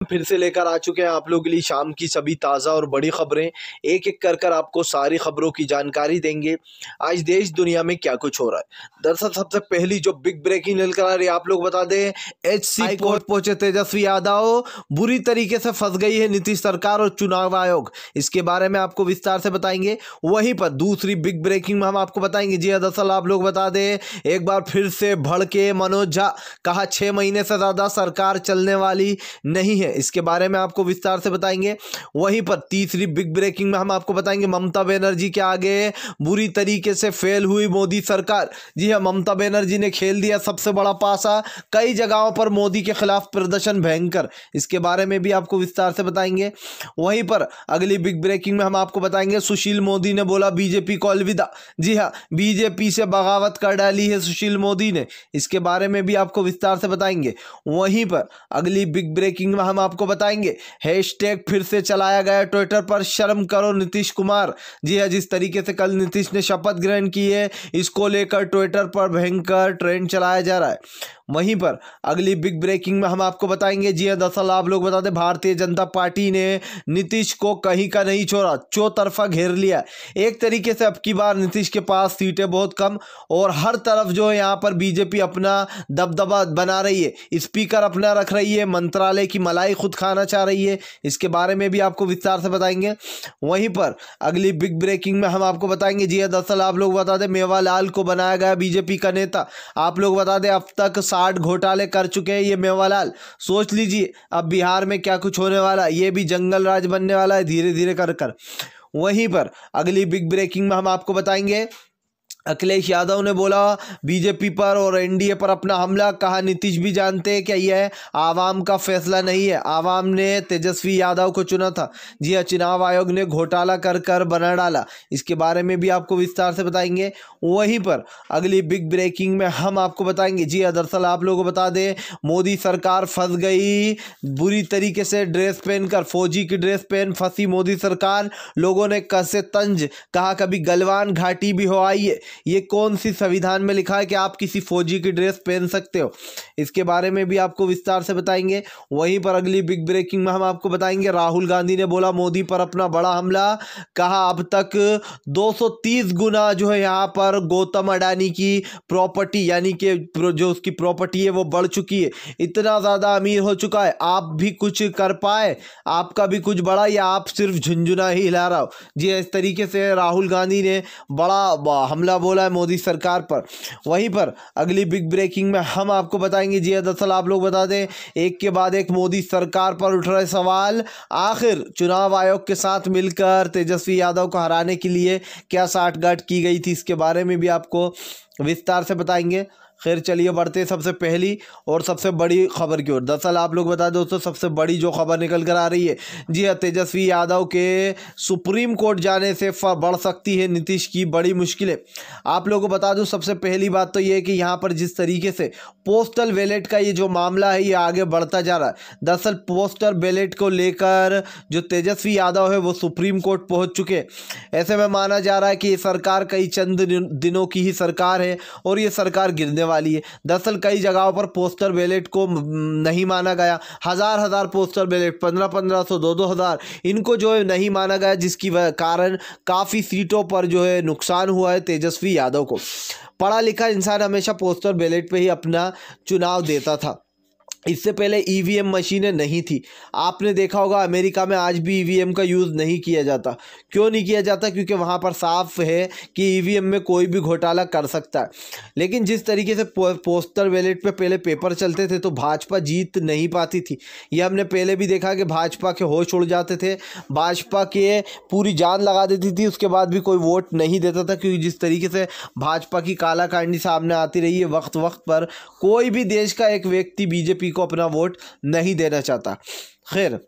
फिर से लेकर आ चुके हैं आप लोगों के लिए शाम की सभी ताज़ा और बड़ी खबरें। एक एक कर आपको सारी खबरों की जानकारी देंगे। आज देश दुनिया में क्या कुछ हो रहा है। दरअसल सबसे पहली जो बिग ब्रेकिंग निकल आ रही है, आप लोग बता दें, हाई कोर्ट पहुंचे तेजस्वी यादव, बुरी तरीके से फंस गई है नीतीश सरकार और चुनाव आयोग। इसके बारे में आपको विस्तार से बताएंगे। वहीं पर दूसरी बिग ब्रेकिंग में हम आपको बताएंगे, जी दरअसल आप लोग बता दें, एक बार फिर से भड़के मनोज झा, कहा 6 महीने से ज़्यादा सरकार चलने वाली नहीं है। इसके बारे में आपको विस्तार से बताएंगे। वहीं पर तीसरी बिग ब्रेकिंग में हम आपको बताएंगे, ममता बनर्जी के आगे बुरी तरीके से फेल हुई मोदी सरकार। जी हां, ममता बनर्जी ने खेल दिया सबसे बड़ा पासा। कई जगहों पर मोदी के खिलाफ प्रदर्शन भयंकर। इसके बारे में भी आपको विस्तार से बताएंगे। वहीं पर अगली बिग ब्रेकिंग में हम आपको बताएंगे, सुशील मोदी ने बोला बीजेपी को अलविदा। जी हां, बीजेपी से बगावत कर डाली है सुशील मोदी ने। इसके बारे में भी आपको विस्तार से बताएंगे। वहीं पर अगली बिग ब्रेकिंग में हम आपको बताएंगे, हैशटैग फिर से चलाया गया ट्विटर पर, शर्म करो नीतीश कुमार। जी हां, जिस तरीके से कल नीतीश ने शपथ ग्रहण की है, इसको लेकर ट्विटर पर भयंकर ट्रेंड चलाया जा रहा है। वहीं पर अगली बिग ब्रेकिंग में हम आपको बताएंगे, जी हां दरअसल आप लोग बता दें, भारतीय जनता पार्टी ने नीतीश को कहीं का नहीं छोड़ा, चौतरफा घेर लिया। एक तरीके से अब की बार नीतीश के पास सीटें बहुत कम और हर तरफ जो है यहाँ पर बीजेपी अपना दबदबा बना रही है, स्पीकर अपना रख रही है, मंत्रालय की मलाई खुद खाना चाह रही है। इसके बारे में भी आपको विस्तार से बताएंगे। वहीं पर अगली बिग ब्रेकिंग में हम आपको बताएंगे, जी हां दरअसल आप लोग बता दें, मेवालाल को बनाया गया बीजेपी का नेता। आप लोग बता दें, अब तक 60 घोटाले कर चुके हैं ये मेवालाल। सोच लीजिए अब बिहार में क्या कुछ होने वाला, ये भी जंगल राज बनने वाला है धीरे धीरे कर। वहीं पर अगली बिग ब्रेकिंग में हम आपको बताएंगे, अखिलेश यादव ने बोला बीजेपी पर और एनडीए पर अपना हमला। कहा नीतीश भी जानते हैं क्या यह आवाम का फैसला नहीं है, आवाम ने तेजस्वी यादव को चुना था। जी हाँ, चुनाव आयोग ने घोटाला कर बना डाला। इसके बारे में भी आपको विस्तार से बताएंगे। वहीं पर अगली बिग ब्रेकिंग में हम आपको बताएंगे, जी हाँ दरअसल आप लोगों को बता दें, मोदी सरकार फंस गई बुरी तरीके से ड्रेस पहनकर, फौजी की ड्रेस पहन फंसी मोदी सरकार। लोगों ने कसे तंज, कहा कभी गलवान घाटी भी हो आई है। ये कौन सी संविधान में लिखा है कि आप किसी फौजी की ड्रेस पहन सकते हो। इसके बारे में भी आपको विस्तार से बताएंगे। वहीं पर अगली बिग ब्रेकिंग में हम आपको बताएंगे, राहुल गांधी ने बोला मोदी पर अपना बड़ा हमला। कहा अब तक 230 गुना जो है यहाँ पर गौतम अडानी की प्रॉपर्टी, यानी कि जो उसकी प्रॉपर्टी है वो बढ़ चुकी है, इतना ज़्यादा अमीर हो चुका है। आप भी कुछ कर पाए, आपका भी कुछ बढ़ा, या आप सिर्फ झुंझुना ही हिला रहा हो। जी इस तरीके से राहुल गांधी ने बड़ा हमला बोला है मोदी सरकार पर। वहीं पर अगली बिग ब्रेकिंग में हम आपको बताएंगे, जी दरअसल आप लोग बता दें, एक के बाद एक मोदी सरकार पर उठ रहे सवाल। आखिर चुनाव आयोग के साथ मिलकर तेजस्वी यादव को हराने के लिए क्या साठगांठ की गई थी, इसके बारे में भी आपको विस्तार से बताएंगे। खैर चलिए बढ़ते सबसे पहली और सबसे बड़ी खबर की ओर। दरअसल आप लोग बता दो दोस्तों, सबसे बड़ी जो खबर निकल कर आ रही है, जी हाँ तेजस्वी यादव के सुप्रीम कोर्ट जाने से बढ़ सकती है नीतीश की बड़ी मुश्किलें। आप लोगों को बता दूं, सबसे पहली बात तो ये है कि यहाँ पर जिस तरीके से पोस्टल बैलेट का ये जो मामला है ये आगे बढ़ता जा रहा है। दरअसल पोस्टल बैलेट को लेकर जो तेजस्वी यादव है वो सुप्रीम कोर्ट पहुँच चुके। ऐसे में माना जा रहा है कि ये सरकार कई चंद दिनों की ही सरकार है और ये सरकार गिरने वाली है। दरअसल कई जगहों पर पोस्टल बैलेट को नहीं माना गया, हजार पोस्टल बैलेट, 1500 2000 इनको जो है नहीं माना गया, जिसकी कारण काफ़ी सीटों पर जो है नुकसान हुआ है तेजस्वी यादव को। पढ़ा लिखा इंसान हमेशा पोस्टल बैलेट पे ही अपना चुनाव देता था। इससे पहले ईवीएम मशीनें नहीं थी। आपने देखा होगा अमेरिका में आज भी ईवीएम का यूज़ नहीं किया जाता। क्यों नहीं किया जाता? क्योंकि वहाँ पर साफ है कि ईवीएम में कोई भी घोटाला कर सकता है। लेकिन जिस तरीके से पोस्टल बैलेट पे पहले पेपर चलते थे तो भाजपा जीत नहीं पाती थी। ये हमने पहले भी देखा कि भाजपा के होश उड़ जाते थे, भाजपा के पूरी जान लगा देती थी, उसके बाद भी कोई वोट नहीं देता था। क्योंकि जिस तरीके से भाजपा की कालाकांडी सामने आती रही है वक्त पर, कोई भी देश का एक व्यक्ति बीजेपी को अपना वोट नहीं देना चाहता। खैर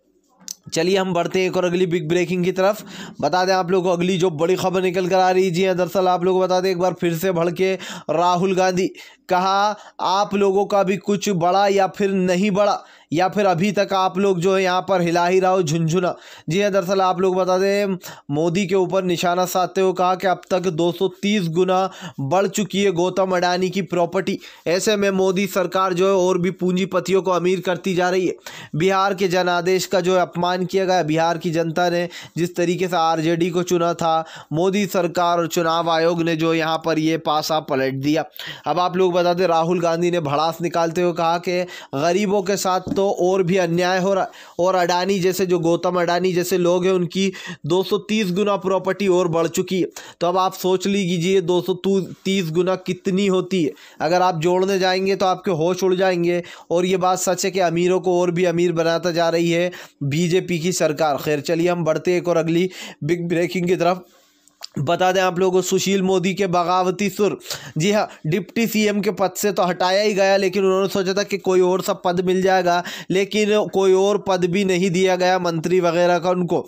चलिए हम बढ़ते हैं एक और अगली बिग ब्रेकिंग की तरफ। बता दें आप लोगों को अगली जो बड़ी खबर निकल कर आ रही है, जी हाँ दरअसल आप लोगों को बता दें, एक बार फिर से भड़के राहुल गांधी। कहा आप लोगों का भी कुछ बड़ा या फिर नहीं बड़ा, या फिर अभी तक आप लोग जो है यहाँ पर हिला ही रहो झुनझुना। जी हाँ, दरअसल आप लोग बता दें, मोदी के ऊपर निशाना साधते हुए कहा कि अब तक 230 गुना बढ़ चुकी है गौतम अडानी की प्रॉपर्टी। ऐसे में मोदी सरकार जो है और भी पूंजीपतियों को अमीर करती जा रही है। बिहार के जनादेश का जो है अपमान किया गया। बिहार की जनता ने जिस तरीके से आरजेडी को चुना था, मोदी सरकार और चुनाव आयोग ने जो यहाँ पर ये पासा पलट दिया। अब आप लोग बता दें, राहुल गांधी ने भड़ास निकालते हुए कहा कि गरीबों के साथ तो और भी अन्याय हो रहा है, और अडानी जैसे जो गौतम अडानी जैसे लोग हैं उनकी 230 गुना प्रॉपर्टी और बढ़ चुकी है। तो अब आप सोच लीजिए 230 गुना कितनी होती है। अगर आप जोड़ने जाएंगे तो आपके होश उड़ जाएंगे। और ये बात सच है कि अमीरों को और भी अमीर बनाता जा रही है बीजेपी की सरकार। खैर चलिए हम बढ़ते एक और अगली बिग ब्रेकिंग की तरफ। बता दें आप लोगों को, सुशील मोदी के बगावती सुर। जी हाँ, डिप्टी सीएम के पद से तो हटाया ही गया, लेकिन उन्होंने सोचा था कि कोई और सा पद मिल जाएगा, लेकिन कोई और पद भी नहीं दिया गया मंत्री वगैरह का उनको।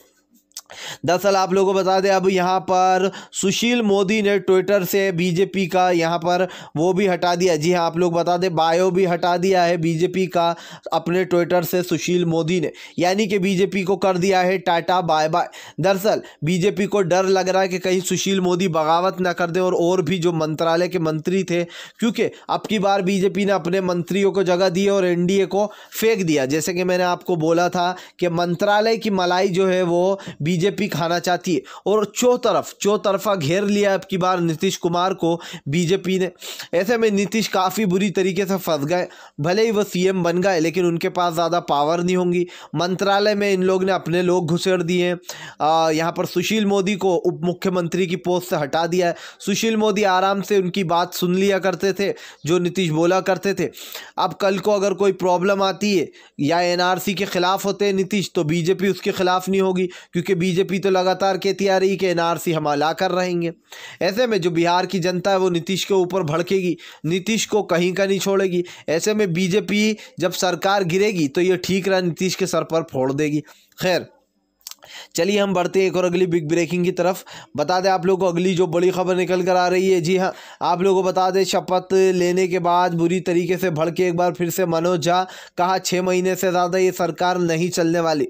दरअसल आप लोगों को बता दें, अब यहाँ पर सुशील मोदी ने ट्विटर से बीजेपी का यहाँ पर वो भी हटा दिया। जी हाँ, आप लोग बता दें, बायो भी हटा दिया है बीजेपी का अपने ट्विटर से सुशील मोदी ने, यानी कि बीजेपी को कर दिया है टाटा बाय बाय। दरअसल बीजेपी को डर लग रहा है कि कहीं सुशील मोदी बगावत ना कर दें और भी जो मंत्रालय के मंत्री थे, क्योंकि अब की बार बीजेपी ने अपने मंत्रियों को जगह दी और एनडीए को फेंक दिया। जैसे कि मैंने आपको बोला था कि मंत्रालय की मलाई जो है वो बीजेपी खाना चाहती है, और चौतरफा घेर लिया अब की बार नीतीश कुमार को बीजेपी ने। ऐसे में नीतीश काफ़ी बुरी तरीके से फंस गए। भले ही वो सीएम बन गए, लेकिन उनके पास ज़्यादा पावर नहीं होंगी। मंत्रालय में इन लोग ने अपने लोग घुसेड़ दिए। यहाँ पर सुशील मोदी को उप मुख्यमंत्री की पोस्ट से हटा दिया है। सुशील मोदी आराम से उनकी बात सुन लिया करते थे जो नीतीश बोला करते थे। अब कल को अगर कोई प्रॉब्लम आती है या एनआरसी के खिलाफ होते हैं नीतीश, तो बीजेपी उसके खिलाफ नहीं होगी, क्योंकि बीजेपी तो लगातार कहती आ रही कि एनआरसी हम ला कर रहेंगे। ऐसे में जो बिहार की जनता है वो नीतीश के ऊपर भड़केगी, नीतीश को कहीं का नहीं छोड़ेगी। ऐसे में बीजेपी जब सरकार गिरेगी तो ये ठीक रहा नीतीश के सर पर फोड़ देगी। खैर चलिए हम बढ़ते हैं एक और अगली बिग ब्रेकिंग की तरफ। बता दें आप लोगों को अगली जो बड़ी खबर निकल कर आ रही है। जी हाँ, आप लोगों को बता दें, शपथ लेने के बाद बुरी तरीके से भड़के एक बार फिर से मनोज झा। कहा 6 महीने से ज़्यादा ये सरकार नहीं चलने वाली।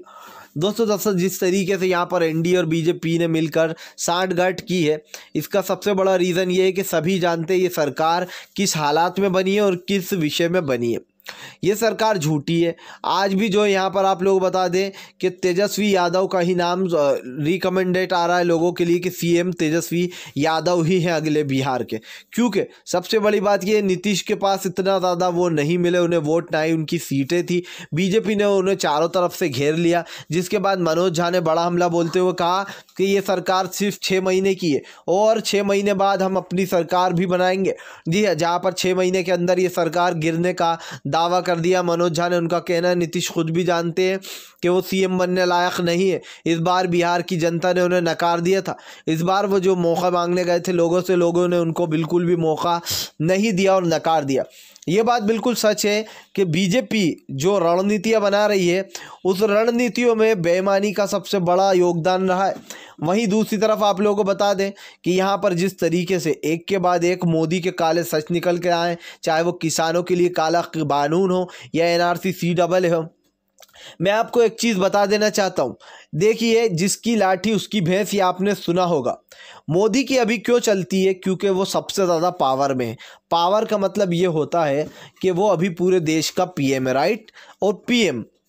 दोस्तों जिस तरीके से यहाँ पर एनडीए और बीजेपी ने मिलकर सांठगांठ की है, इसका सबसे बड़ा रीज़न ये है कि सभी जानते हैं ये सरकार किस हालात में बनी है और किस विषय में बनी है। ये सरकार झूठी है। आज भी जो यहाँ पर आप लोग बता दें कि तेजस्वी यादव का ही नाम रिकमेंडेड आ रहा है लोगों के लिए कि सीएम तेजस्वी यादव ही हैं अगले बिहार के। क्योंकि सबसे बड़ी बात ये, नीतीश के पास इतना ज़्यादा वो नहीं मिले, उन्हें वोट ना ही, उनकी सीटें थी। बीजेपी ने उन्हें चारों तरफ से घेर लिया, जिसके बाद मनोज झा ने बड़ा हमला बोलते हुए कहा कि ये सरकार सिर्फ 6 महीने की है और 6 महीने बाद हम अपनी सरकार भी बनाएंगे। जी हाँ, जहाँ पर 6 महीने के अंदर ये सरकार गिरने का दावा कर दिया मनोज झा ने। उनका कहना है, नीतीश खुद भी जानते हैं कि वो सीएम बनने लायक नहीं है। इस बार बिहार की जनता ने उन्हें नकार दिया था। इस बार वो जो मौका मांगने गए थे लोगों से, लोगों ने उनको बिल्कुल भी मौका नहीं दिया और नकार दिया। ये बात बिल्कुल सच है कि बीजेपी जो रणनीतियां बना रही है, उस रणनीतियों में बेईमानी का सबसे बड़ा योगदान रहा है। वहीं दूसरी तरफ आप लोगों को बता दें कि यहाँ पर जिस तरीके से एक के बाद एक मोदी के काले सच निकल के आए, चाहे वो किसानों के लिए काला कानून हो या एनआरसी CAA हो। मैं आपको एक चीज़ बता देना चाहता हूँ, देखिए जिसकी लाठी उसकी भैंस, ये आपने सुना होगा। मोदी की अभी क्यों चलती है? क्योंकि वो सबसे ज़्यादा पावर में है। पावर का मतलब ये होता है कि वो अभी पूरे देश का पीएम है, राइट। और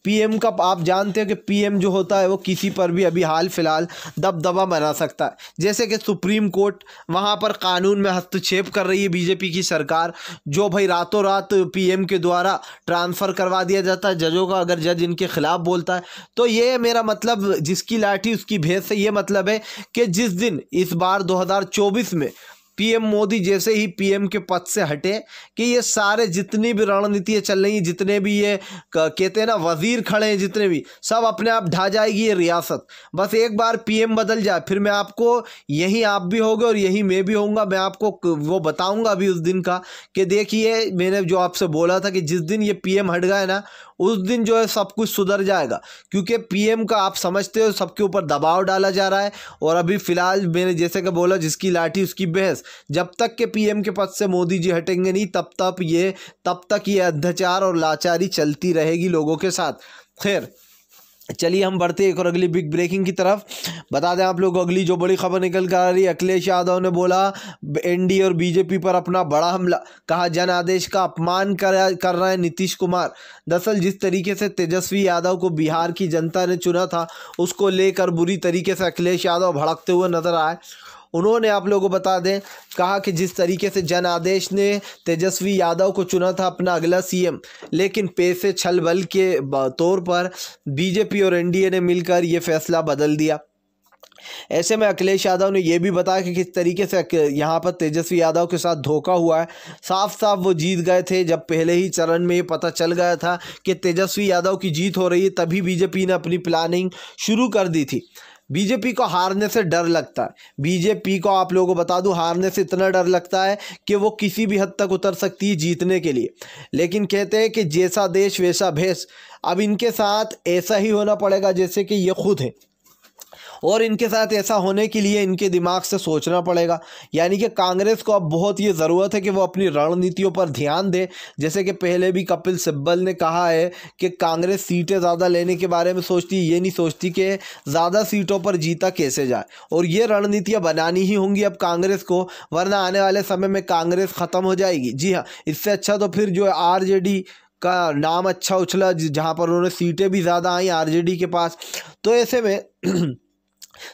पीएम का आप जानते हैं कि पीएम जो होता है वो किसी पर भी अभी हाल फिलहाल दबदबा बना सकता है। जैसे कि सुप्रीम कोर्ट, वहाँ पर कानून में हस्तक्षेप कर रही है बीजेपी की सरकार, जो भाई रातों रात पीएम के द्वारा ट्रांसफ़र करवा दिया जाता है जजों का, अगर जज इनके खिलाफ बोलता है। तो ये मेरा मतलब, जिसकी लाठी उसकी भैंस से ये मतलब है कि जिस दिन इस बार 2024 में पीएम मोदी जैसे ही पीएम के पद से हटे, कि ये सारे जितनी भी रणनीतियाँ चल रही हैं, जितने भी ये कहते हैं ना वजीर खड़े हैं, जितने भी, सब अपने आप ढा जाएगी ये रियासत। बस एक बार पीएम बदल जाए, फिर मैं आपको, यहीं आप भी होगे और यहीं मैं भी होऊंगा, मैं आपको वो बताऊंगा अभी उस दिन का कि देखिए मैंने जो आपसे बोला था कि जिस दिन ये पीएम हट गए ना, उस दिन जो है सब कुछ सुधर जाएगा, क्योंकि पीएम का आप समझते हो सबके ऊपर दबाव डाला जा रहा है। और अभी फिलहाल मैंने जैसे कि बोला, जिसकी लाठी उसकी भैंस, जब तक के पीएम के पद से मोदी जी हटेंगे नहीं तब तक ये अत्याचार और लाचारी चलती रहेगी लोगों के साथ। खैर चलिए हम बढ़ते एक और अगली बिग ब्रेकिंग की तरफ। बता दें आप लोग को अगली जो बड़ी खबर निकल कर आ रही है, अखिलेश यादव ने बोला एनडीए और बीजेपी पर अपना बड़ा हमला, कहा जन आदेश का अपमान कर रहे हैं नीतीश कुमार। दरअसल जिस तरीके से तेजस्वी यादव को बिहार की जनता ने चुना था, उसको लेकर बुरी तरीके से अखिलेश यादव भड़कते हुए नजर आए। उन्होंने आप लोगों को बता दें कहा कि जिस तरीके से जन आदेश ने तेजस्वी यादव को चुना था अपना अगला सीएम, लेकिन पैसे छल बल के तौर पर बीजेपी और एनडीए ने मिलकर ये फैसला बदल दिया। ऐसे में अखिलेश यादव ने यह भी बताया कि किस तरीके से यहाँ पर तेजस्वी यादव के साथ धोखा हुआ है। साफ साफ वो जीत गए थे, जब पहले ही चरण में ये पता चल गया था कि तेजस्वी यादव की जीत हो रही है, तभी बीजेपी ने अपनी प्लानिंग शुरू कर दी थी। बीजेपी को हारने से डर लगता है, बीजेपी को आप लोगों को बता दूं हारने से इतना डर लगता है कि वो किसी भी हद तक उतर सकती है जीतने के लिए। लेकिन कहते हैं कि जैसा देश वैसा भेष, अब इनके साथ ऐसा ही होना पड़ेगा जैसे कि ये खुद है, और इनके साथ ऐसा होने के लिए इनके दिमाग से सोचना पड़ेगा। यानी कि कांग्रेस को अब बहुत ये ज़रूरत है कि वो अपनी रणनीतियों पर ध्यान दे। जैसे कि पहले भी कपिल सिब्बल ने कहा है कि कांग्रेस सीटें ज़्यादा लेने के बारे में सोचती है, ये नहीं सोचती कि ज़्यादा सीटों पर जीता कैसे जाए। और ये रणनीतियाँ बनानी ही होंगी अब कांग्रेस को, वरना आने वाले समय में कांग्रेस ख़त्म हो जाएगी। जी हाँ, इससे अच्छा तो फिर जो आरजेडी का नाम अच्छा उछला, जहाँ पर उन्होंने सीटें भी ज़्यादा आई आरजेडी के पास। तो ऐसे में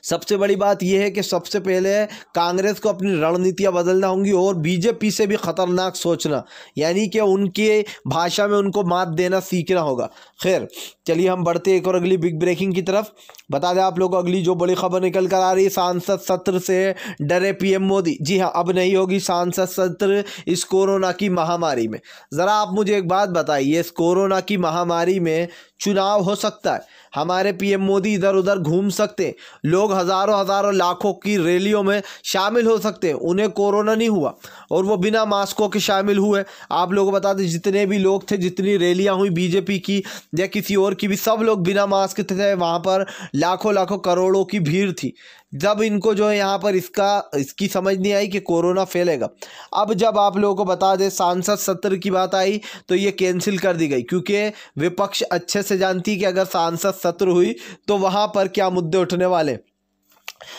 सबसे बड़ी बात यह है कि सबसे पहले कांग्रेस को अपनी रणनीतियां बदलना होंगी और बीजेपी से भी खतरनाक सोचना, यानी कि उनके भाषा में उनको मात देना सीखना होगा। खैर चलिए हम बढ़ते एक और अगली बिग ब्रेकिंग की तरफ। बता दें आप लोग को अगली जो बड़ी खबर निकल कर आ रही है, सांसद सत्र से डरे पीएम मोदी। जी हाँ, अब नहीं होगी सांसद सत्र इस कोरोना की महामारी में। ज़रा आप मुझे एक बात बताइए, इस कोरोना की महामारी में चुनाव हो सकता है, हमारे पीएम मोदी इधर उधर घूम सकते हैं, लोग हज़ारों लाखों की रैलियों में शामिल हो सकते हैं, उन्हें कोरोना नहीं हुआ और वो बिना मास्कों के शामिल हुए। आप लोगों को बता दें जितने भी लोग थे, जितनी रैलियां हुई बीजेपी की या किसी और की भी, सब लोग बिना मास्क थे, वहाँ पर लाखों करोड़ों की भीड़ थी। जब इनको जो है यहाँ पर इसकी समझ नहीं आई कि कोरोना फैलेगा। अब जब आप लोगों को बता दें सांसद सत्र की बात आई तो ये कैंसिल कर दी गई, क्योंकि विपक्ष अच्छे से जानती है कि अगर सांसद सत्र हुई तो वहाँ पर क्या मुद्दे उठने वाले।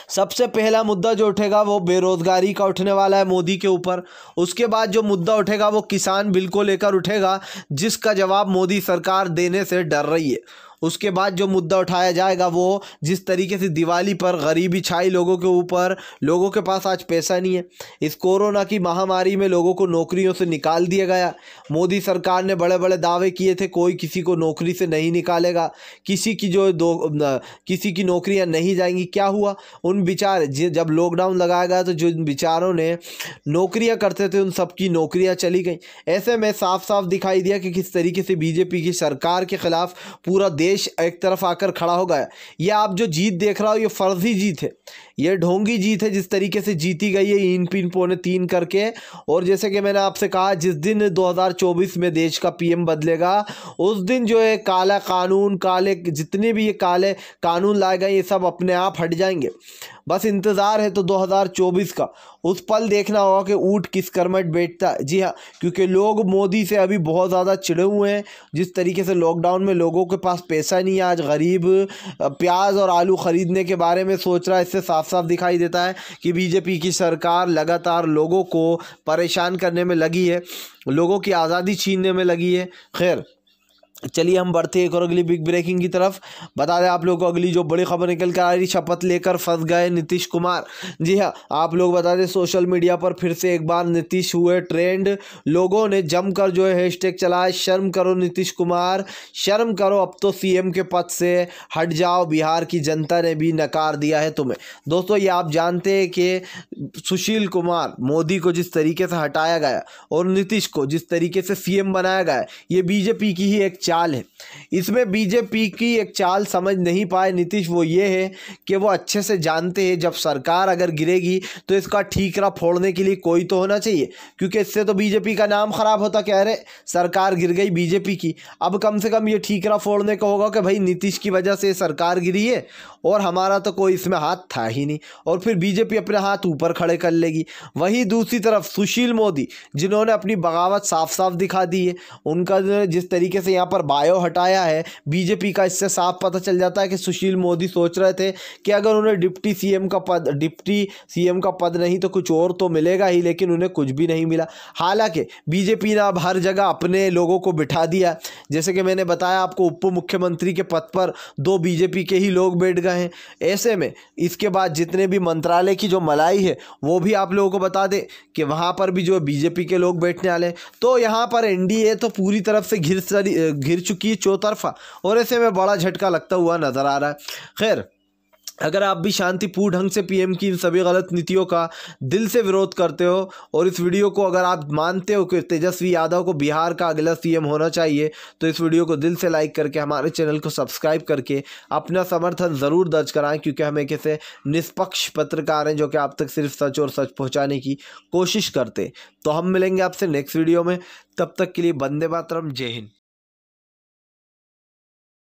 सबसे पहला मुद्दा जो उठेगा वो बेरोजगारी का उठने वाला है मोदी के ऊपर। उसके बाद जो मुद्दा उठेगा वो किसान बिल को लेकर उठेगा, जिसका जवाब मोदी सरकार देने से डर रही है। उसके बाद जो मुद्दा उठाया जाएगा वो जिस तरीके से दिवाली पर गरीबी छाई लोगों के ऊपर, लोगों के पास आज पैसा नहीं है। इस कोरोना की महामारी में लोगों को नौकरियों से निकाल दिया गया। मोदी सरकार ने बड़े बड़े दावे किए थे कोई किसी को नौकरी से नहीं निकालेगा, किसी की नौकरियां नहीं जाएंगी। क्या हुआ, उन जब लॉकडाउन लगाया गया तो जो बेचारों ने नौकरियां करते थे उन सबकी नौकरियां चली गई। ऐसे में साफ साफ दिखाई दिया कि किस तरीके से बीजेपी की सरकार के खिलाफ पूरा देश एक तरफ आकर खड़ा हो गया। ये आप जो जीत देख रहा हो ये फर्जी जीत है, ये ढोंगी जीत है जिस तरीके से जीती गई है इन पिन पौने तीन करके। और जैसे कि मैंने आपसे कहा, जिस दिन 2024 में देश का पीएम बदलेगा उस दिन जो है काला कानून, जितने भी ये काले कानून लाए गए ये सब अपने आप हट जाएंगे। बस इंतज़ार है तो 2024 का, उस पल देखना होगा कि ऊँट किस करमट बैठता है। जी हाँ, क्योंकि लोग मोदी से अभी बहुत ज़्यादा चिढ़े हुए हैं। जिस तरीके से लॉकडाउन में लोगों के पास पैसा नहीं है, आज गरीब प्याज और आलू ख़रीदने के बारे में सोच रहा है। इससे साफ साफ दिखाई देता है कि बीजेपी की सरकार लगातार लोगों को परेशान करने में लगी है, लोगों की आज़ादी छीनने में लगी है। खैर चलिए हम बढ़ते एक और अगली बिग ब्रेकिंग की तरफ। बता दें आप लोगों को अगली जो बड़ी खबर निकल कर आ रही, शपथ लेकर फंस गए नीतीश कुमार। जी हाँ, आप लोग बता दें सोशल मीडिया पर फिर से एक बार नीतीश हुए ट्रेंड। लोगों ने जमकर जो है हैशटैग चलाया, शर्म करो नीतीश कुमार, शर्म करो, अब तो सीएम के पद से हट जाओ, बिहार की जनता ने भी नकार दिया है तुम्हें। दोस्तों ये आप जानते हैं कि सुशील कुमार मोदी को जिस तरीके से हटाया गया और नीतीश को जिस तरीके से सीएम बनाया गया, ये बीजेपी की ही एक चाल है। इसमें बीजेपी की एक चाल समझ नहीं पाए नीतीश, वो ये है कि वो अच्छे से जानते हैं जब सरकार अगर गिरेगी तो इसका ठीकरा फोड़ने के लिए कोई तो होना चाहिए, क्योंकि इससे तो बीजेपी का नाम खराब होता। कह रहे सरकार गिर गई बीजेपी की, अब कम से कम ये ठीकरा फोड़ने का होगा कि भाई नीतीश की वजह से सरकार गिरी है और हमारा तो कोई इसमें हाथ था ही नहीं, और फिर बीजेपी अपने हाथ ऊपर खड़े कर लेगी। वहीं दूसरी तरफ सुशील मोदी, जिन्होंने अपनी बगावत साफ साफ दिखा दी है, उनका जिस तरीके से यहाँ पर बायो हटाया है बीजेपी का, इससे साफ पता चल जाता है कि सुशील मोदी सोच रहे थे कि अगर उन्हें डिप्टी सीएम का पद नहीं तो कुछ और तो मिलेगा ही, लेकिन उन्हें कुछ भी नहीं मिला। हालांकि बीजेपी ने अब हर जगह अपने लोगों को बिठा दिया। जैसे कि मैंने बताया आपको, उप मुख्यमंत्री के पद पर 2 बीजेपी के ही लोग बैठ गए हैं। ऐसे में इसके बाद जितने भी मंत्रालय की जो मलाई है वो भी आप लोगों को बता दें कि वहाँ पर भी जो बीजेपी के लोग बैठने वाले हैं। तो यहाँ पर एनडीए तो पूरी तरफ से घिर चुकी है चौतरफा, और ऐसे में बड़ा झटका लगता हुआ नजर आ रहा है। खैर, अगर आप भी शांतिपूर्ण ढंग से पीएम की इन सभी गलत नीतियों का दिल से विरोध करते हो और इस वीडियो को अगर आप मानते हो कि तेजस्वी यादव को बिहार का अगला सीएम होना चाहिए, तो इस वीडियो को दिल से लाइक करके हमारे चैनल को सब्सक्राइब करके अपना समर्थन ज़रूर दर्ज कराएं, क्योंकि हम एक ऐसे निष्पक्ष पत्रकार हैं जो कि आप तक सिर्फ सच और सच पहुँचाने की कोशिश करते। तो हम मिलेंगे आपसे नेक्स्ट वीडियो में, तब तक के लिए वंदे मातरम, जय हिंद।